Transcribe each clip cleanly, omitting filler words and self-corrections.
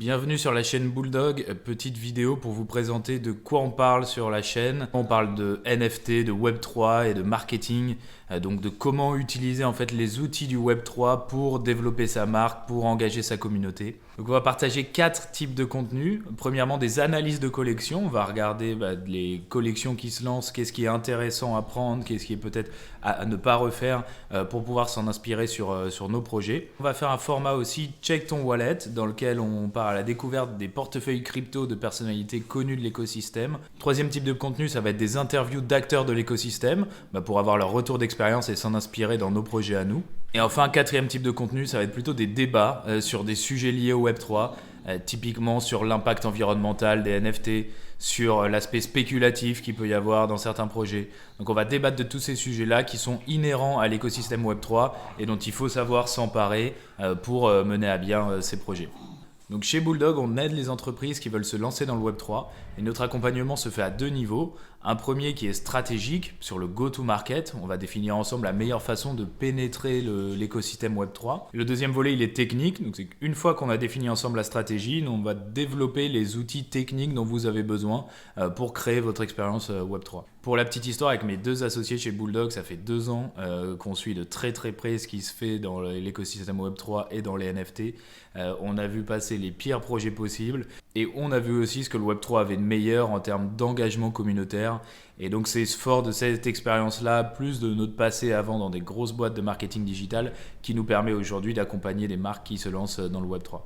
Bienvenue sur la chaîne Bulldog, petite vidéo pour vous présenter de quoi on parle sur la chaîne. On parle de NFT, de Web3 et de marketing, donc de comment utiliser en fait les outils du Web3 pour développer sa marque, pour engager sa communauté. Donc on va partager 4 types de contenus. Premièrement, des analyses de collections. On va regarder les collections qui se lancent, qu'est-ce qui est intéressant à prendre, qu'est-ce qui est peut-être à ne pas refaire pour pouvoir s'en inspirer sur nos projets. On va faire un format aussi Check ton wallet dans lequel on part à la découverte des portefeuilles crypto de personnalités connues de l'écosystème. Troisième type de contenu, ça va être des interviews d'acteurs de l'écosystème pour avoir leur retour d'expérience et s'en inspirer dans nos projets à nous. Et enfin, quatrième type de contenu, ça va être plutôt des débats sur des sujets liés au Web3, typiquement sur l'impact environnemental des NFT, sur l'aspect spéculatif qu'il peut y avoir dans certains projets. Donc on va débattre de tous ces sujets-là qui sont inhérents à l'écosystème Web3 et dont il faut savoir s'emparer pour mener à bien ces projets. Donc chez Bulldog, on aide les entreprises qui veulent se lancer dans le Web3 et notre accompagnement se fait à 2 niveaux. Un premier qui est stratégique sur le go-to-market, on va définir ensemble la meilleure façon de pénétrer l'écosystème Web3. Le deuxième volet, il est technique, donc c'est qu'une fois qu'on a défini ensemble la stratégie, on va développer les outils techniques dont vous avez besoin pour créer votre expérience Web3. Pour la petite histoire, avec mes 2 associés chez Bulldog, ça fait 2 ans qu'on suit de très très près ce qui se fait dans l'écosystème Web3 et dans les NFT. On a vu passer les pires projets possibles et on a vu aussi ce que le Web3 avait de meilleur en termes d'engagement communautaire. Et donc c'est fort de cette expérience-là, plus de notre passé avant dans des grosses boîtes de marketing digital, qui nous permet aujourd'hui d'accompagner des marques qui se lancent dans le Web3.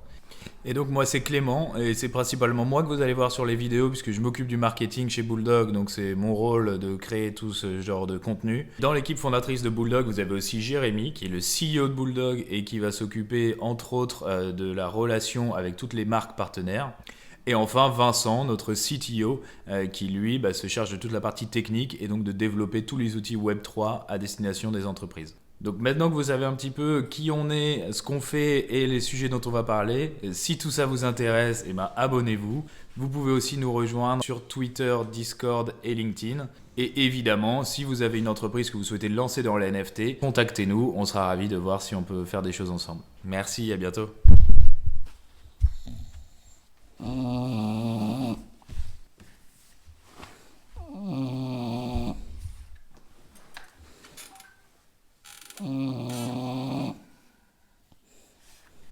Et donc moi c'est Clément et c'est principalement moi que vous allez voir sur les vidéos puisque je m'occupe du marketing chez Bulldog, donc c'est mon rôle de créer tout ce genre de contenu. Dans l'équipe fondatrice de Bulldog, vous avez aussi Jérémy qui est le CEO de Bulldog et qui va s'occuper entre autres de la relation avec toutes les marques partenaires. Et enfin Vincent, notre CTO, qui lui se charge de toute la partie technique et donc de développer tous les outils Web3 à destination des entreprises. Donc maintenant que vous savez un petit peu qui on est, ce qu'on fait et les sujets dont on va parler, si tout ça vous intéresse, abonnez-vous. Vous pouvez aussi nous rejoindre sur Twitter, Discord et LinkedIn. Et évidemment, si vous avez une entreprise que vous souhaitez lancer dans les NFT, contactez-nous, on sera ravis de voir si on peut faire des choses ensemble. Merci, à bientôt.